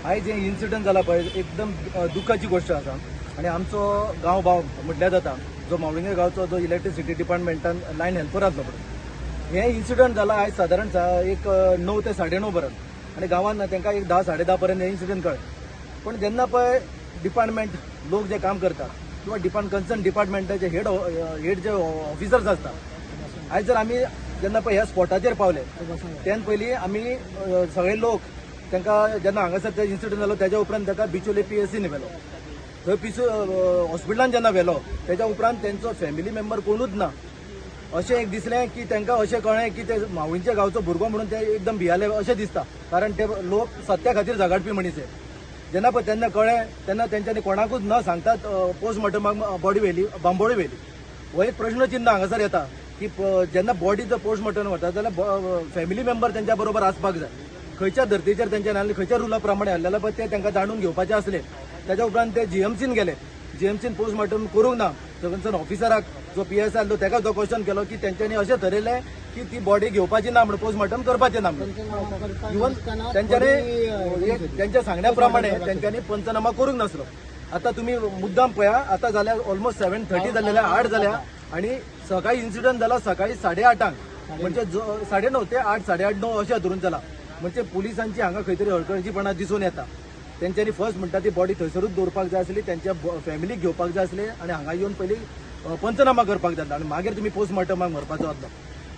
आयज हे इन्सिडंट जाला पळय एकदम दुःखाची गोष्ट आसा आणि आमचो गांव भाव म्हटल्यार जाता जो मावळिंगे गांवचो जो इलेक्ट्रिसिटी डिपार्टमेंटान लायन हेल्पर आसलो पळय हे इन्सिडंट जाला आयज सादारण एक 9 ते 9:30 पर्यंत आणि गांवांत तांकां एक 10 साडे 10 पर्यंत हे इन्सिडंट कळ्ळें पण जेन्ना पळय डिपार्टमेंट लोक जे काम करतात किंवा कन्सर्न डिपार्टमेंटाचे हेड जे ऑफिसर्स असतात आयज जर आमी जेन्ना पळय ह्या स्पॉटाचेर पावले तेन पयलीं आमी सगळे लोक तांकां जेन्ना हांगासर ते इन्सिडंट जालो तेज्या उपरांत ताका बिचोले PSCन व्हेलो थंय हॉस्पिटलांत जेन्ना व्हेलो तेज्या उपरांत तेंचो फॅमिली मेंबर कोणूच ना अशें एक दिसलें की तांकां अशें कळ्ळें की ते मावळींच्या गांवचो भुरगो म्हणून ते एकदम भियाले अशें दिसता कारण ते लोक सत्या खातीर झगडपी मनीस जेन्ना पळय तेन्ना कळ्ळें तेन्ना तेंच्यांनी कोणाकूच न सांगतात पोस्टमॉर्टमाक बॉडी व्हेली बांबोळी व्हेली हो एक प्रश्न चिन्ह हांगासर येता की जेन्ना बॉडी जर पोस्टमॉर्टम वता जाल्यार फॅमिली मेंबर तेंच्या बरोबर आसपाक जाय खंयच्या धर्तीचेर तेंच्यानी हाडले खंयच्या रुला प्रमाणे हाडलेला पळय ते तांकां जाणून घेवपाचे आसले तेज्या उपरांत ते GMCन गेले GMCन पोस्टमॉर्टम करूंक ना कन्सर्न ऑफिसराक जो PSI आसलो ताका जो क्वेश्चन केलो की तेंच्यांनी अशें ठरयलें की ती बॉडी घेवपाची ना म्हणून पोस्टमॉर्टम करपाचें ना म्हणून इवन तेंच्यांनी तेंच्या सांगण्या प्रमाणे तेंच्यांनी पंचनामा करूंक नासलो आता तुम्ही मुद्दाम पळया आता जाल्यार ऑलमोस्ट 7:30 जालेल्या 8 जाल्या आणि सकाळी इन्सिडंट जाला सकाळी 8:30 म्हणजे 9:30 ते 8 8:30 9 अशें धरून चला म्हणजे पुलिसांची हांगा खंय तरी हळकळजीपणा दिसून येता तेंच्यांनी फर्स्ट म्हणटा ती बॉडी थंयसरूच दवरपाक जाय आसली त्यांच्या फॅमिलीक घेवपाक जाय आसले आणि हांगा येवन पयलीं पंचनामा करपाक जाता आणि मागीर तुमी पोस्टमॉर्टमाक व्हरपाचो आसलो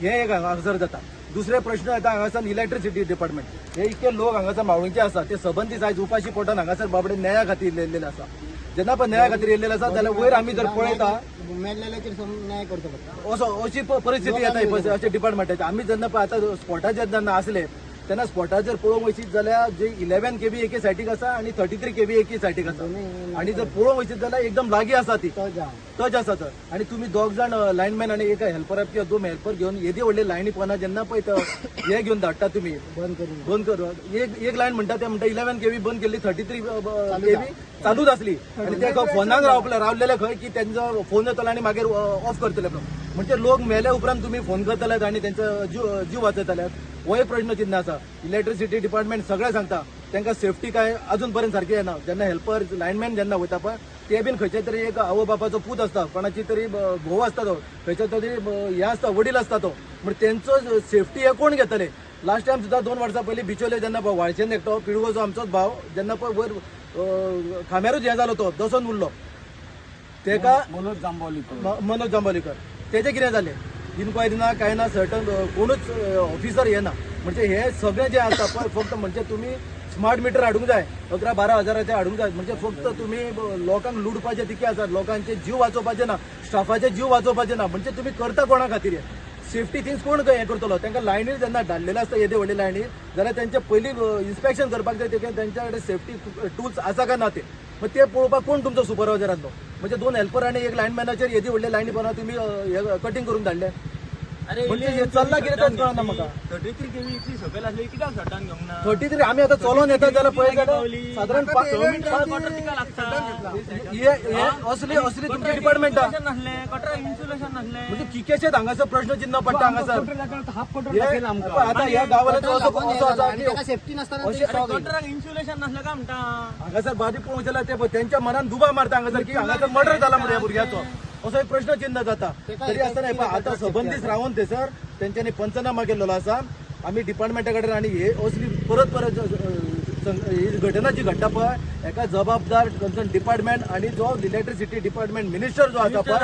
हे एक हांगासर जाता दुसरे प्रश्न येता हांगासर इलेक्ट्रिसिटी डिपार्टमेंट हे इतके लोक हांगासर मावळींचे आसा ते सबंदीत आयज उपाशी पोटान हांगासर बाबडे न्याया खातीर येयल्लेले आसा जेन्ना पण न्याया खातीर येयल्लेले आसा जाल्यार वयर आमी जर पळयता न्याय करचो पडटा अशी परिस्थिती येता अशें डिपार्टमेंटाची आमी जेन्ना पळय आतां स्पॉटाचेर जेन्ना आसले तेन्ना स्पॉटार जर पळोवंक वयशीत जाल्यार जे 11 kV एके सायटीक आसा आणि 33 kV एके सायटीक आसा आणि जर पळोवंक वयशीत जाल्यार एकदम लागीं आसा ती टच आसा तर आणि तुम्ही 2 जाण लायनमॅन आणि एका हेल्पराक किंवा 2 हेल्पर घेवन येदी व्हडले लायनी पोना जेन्ना पळय हे घेवन धाडटा तुम्ही बंद करून एक लायन म्हणटा ते म्हणटा 11 kV बंद केल्ली 33 kV चालूच आसली आणि ते फोनाक रावलेले खंय की त्यांचो फोन येतलो आणि मागीर ऑफ करतले म्हणजे लोक मेल्या उपरांत तुम्ही फोन करतले आणि त्यांचा जीव वाचयतले हो एक प्रश्न चिन्ह आसा इलेक्ट्रिसिटी डिपार्टमेंट सगळे सांगता तांकां सेफ्टी काय अजून पर्यंत सारखी येना जेन्ना हेल्पर लायनमॅन जेन्ना वयता पळय ते बीन खंयचे तरी एक आवय बापाचो पूत आसता कोणाची तरी घोव आसता तो खंयचे तरी हे आसता वडील आसता तो म्हणजे तेंचो सेफ्टी हे कोण घेतले लास्ट टायम सुद्धा 2 वर्सां पयलीं बिचोले जेन्ना वाळशेन एकटो पिळगोचो आमचोच भाव जेन्ना पळय वयर खांब्यारूच हे जालो तो दसोन उरलो तेका मनोज जांबोलीकर तेजे कितें जालें इन्क्वायरी ना काय ना सर्टन कोणूच ऑफिसर येना म्हणजे हे सगळे जे आसता पळय फक्त म्हणजे तुम्ही स्मार्ट मीटर हाडूंक जाय 11-12 हजाराचे हाडूंक जाय म्हणजे फक्त तुम्ही लोकांक लुटपाचे तिके आसात लोकांचे जीव वाचोवपाचे ना स्टाफाचे जीव वाचोवपाचे ना म्हणजे तुम्ही करता कोणा खातीर सेफ्टी थिंग्स कोण हे करतलो तांकां लायनीर जेन्ना धाडलेले आसता येदे व्हडले लायनीर जाल्यार तेंचे पयलीं इन्स्पेक्शन करपाक जाय तेंच्या कडेन सेफ्टी टूल्स आसा काय ना ते मग ते पळोवपाक कोण तुमचो सुपरवायझर आसलो म्हणजे 2 हेल्पर आणि एक लायनमॅनाचेर येदी व्हडले लायनी पोना तुम्ही कटिंग करून धाडले म्हणजे हे चल्ला कितें तेच कळना म्हाका 33 kV इतली सकयल आसली कित्याक सटान घेवंक ना 33 आमी आतां चलोन येता जाल्यार पळय जाल्यार सादारण 5 कटर तिका लागता हे असली तुमचे डिपार्टमेंटा कटर इन्सुलेशन नासले म्हणजे किकेशेच हांगासर प्रश्न चिन्ह पडटा हांगासर हाफ कटर दाखयला आमकां आता ह्या गांवांचो असो आसा की ताका सेफ्टी नासतना कटराक इन्सुलेशन नासलें काय म्हणटा हांगासर बारीक पळोवंक जाल्यार ते तेंच्या मनान दुबाव मारता हांगासर की हांगासर मर्डर जाला म्हणून ह्या भुरग्याचो असो एक प्रश्न चिन्ह जाता तरी आसतना आता सबंदीत रावन थंयसर तेंच्यांनी पंचनामा केल्लो आसा आमी डिपार्टमेंटा कडेन आणि हे असली परत ही घटना जी घडटा पळय हेका जबाबदार कन्सर्न डिपार्टमेंट आणि जो इलेक्ट्रिसिटी डिपार्टमेंट मिनिस्टर जो आसा पळय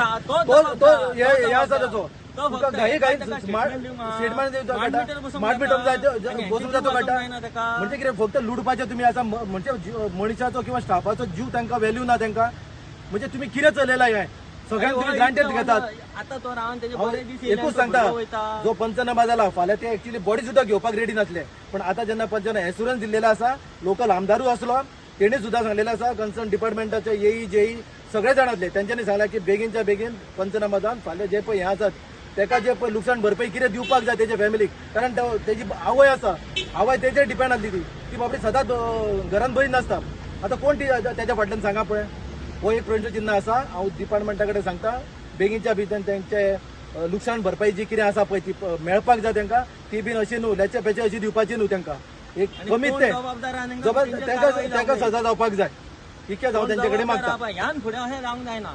तो हे आसा तेचो तुका घाई स्टेटमेंट दिवचो स्मार्ट मीटर बसून जातो काडटा म्हणजे कितें फक्त लुटपाचें तुमी आसा म्हणजे मनशाचो किंवा स्टाफाचो जीव तांकां व्हॅल्यू ना तांकां म्हणजे तुमी कितें चलयला हे सगळ्यांक तुम्ही ग्रांटेड घेतात आता तो रावन तेजे बरे दीस एकूच सांगता जो पंचनामा जाला फाल्यां ते एक्चुअली बॉडी सुद्धा घेवपाक रेडी नासले पण आता जेन्ना पंचनामा एश्युरन्स दिल्लेलो आसा लोकल आमदारू आसलो तेणी सुद्धा सांगलेलो आसा कन्सर्न डिपार्टमेंटाचे येई जेई सगळे जाण आसले तेंच्यांनी सांगला की बेगीनच्या बेगीन पंचनामा जावन फाल्यां जे पळय हे आसात तेका जे पळय लुकसाण भरपाई कितें दिवपाक जाय तेजे फॅमिलीक कारण तेजी आवय आसा आवय तेजेर डिपेंड आसली ती बाबडी सदांच घरान बरी नासता आता कोण ती तेच्या फाटल्यान सांगा पळय हो एक प्रश्न चिन्ह आसा हांव डिपार्टमेंटा कडेन सांगता बेगीनच्या भितर तेंचे लुकसाण भरपाई जी कितें आसा पळय ती मेळपाक जाय तांकां ती बीन अशी न्हू लेचे पेचे अशी दिवपाची न्हू तांकां एक आणि कमीत कोण ते जबाबदार आहे, जबाबदार तेंचेर तांकां कारवाई तांकां जावंक सजा जावपाक जाय इतकें हांव कोण तेंचे कडेन जबाबदार मागता आहा पळय, ह्यान फुडें अशें जावंक जायना.